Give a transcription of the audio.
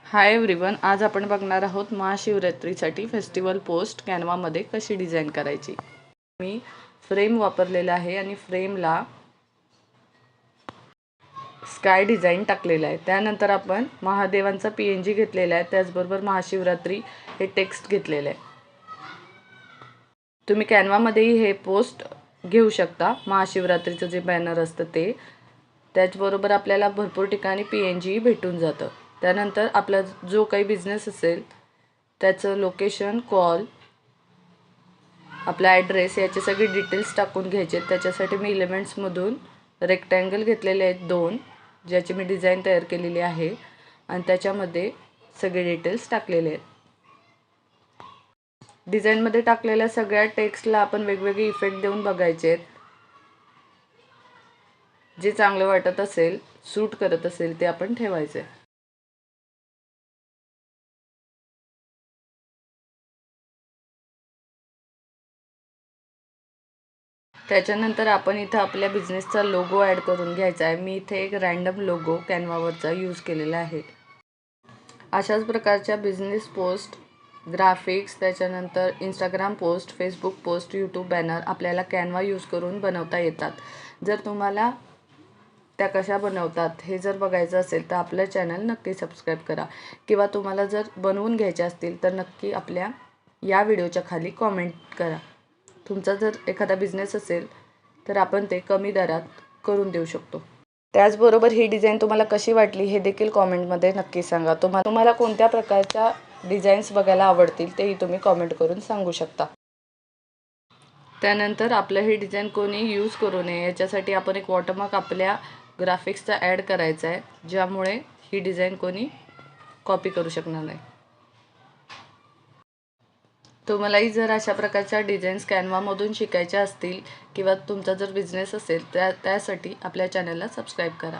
Hi everyone, आज आपण बघणार आहोत महाशिवरात्रीसाठी फेस्टिवल पोस्ट कॅनवामध्ये कशी डिझाईन करायची। मी फ्रेम वापरलेला आहे आणि फ्रेमला स्काय डिझाईन टाकलेला आहे। त्यानंतर आपण महादेवांचा PNG घेतलेला आहे, त्याचबरोबर महाशिवरात्री हे टेक्स्ट घेतलेले आहे। तुम्ही कॅनवामध्येही हे पोस्ट घेऊ शकता, महाशिवरात्रीचं जे बॅनर असतं ते। त्याचबरोबर आपल्याला भरपूर ठिकाणी PNG भेटून जातं। त्यानंतर आपला जो काही बिझनेस असेल त्याचं लोकेशन, कॉल, आपला ॲड्रेस याचे सगळे डिटेल्स टाकून घ्यायचे। त्याच्यासाठी मी एलिमेंट्समधून रेक्टँगल घेतलेले आहेत 2, ज्याची मी डिझाईन तयार केलेली आहे आणि त्याच्यामध्ये सगळे डिटेल्स टाकलेले आहेत। डिझाईनमध्ये टाकलेल्या सगळ्या टेक्स्टला आपण वेगवेगळे इफेक्ट देऊन बघायचे आहेत। जे चांगलं वाटत असेल, सूट करत असेल ते आपण ठेवायचे। त्याच्यानंतर आपण इथं आपल्या बिझनेसचा लोगो ॲड करून घ्यायचा आहे। मी इथे एक रँडम लोगो कॅनवावरचा यूज केलेला आहे। अशाच प्रकारच्या बिझनेस पोस्ट, ग्राफिक्स, त्याच्यानंतर Instagram post, Facebook post, YouTube banner आपल्याला कॅनवा यूज करून बनवता येतात। जर तुम्हाला त्या कशा बनवतात हे जर बघायचं असेल तर आपलं चॅनल नक्की सबस्क्राईब करा, किंवा तुम्हाला जर बनवून घ्यायचे असतील तर नक्की आपल्या या व्हिडिओच्या खाली कॉमेंट करा। तुमचा जर एखादा बिझनेस असेल तर आपण ते कमी दरात करून देऊ शकतो। त्याचबरोबर ही डिझाईन तुम्हाला कशी वाटली हे देखील कॉमेंटमध्ये नक्की सांगा। तुम्हाला कोणत्या प्रकारच्या डिझाईन्स बघायला आवडतील तेही तुम्ही कॉमेंट करून सांगू शकता। त्यानंतर आपलं हे डिझाईन कोणी यूज करू नये याच्यासाठी आपण एक वॉटरमार्क आपल्या ग्राफिक्सचा ॲड करायचा आहे, ज्यामुळे ही डिझाईन कोणी कॉपी करू शकणार नाही। तुम्हालाही जर अशा प्रकारच्या डिझाईन्स कॅनवामधून शिकायच्या असतील किंवा तुमचा जर बिझनेस असेल त्यासाठी आपल्या चॅनलला सबस्क्राईब करा।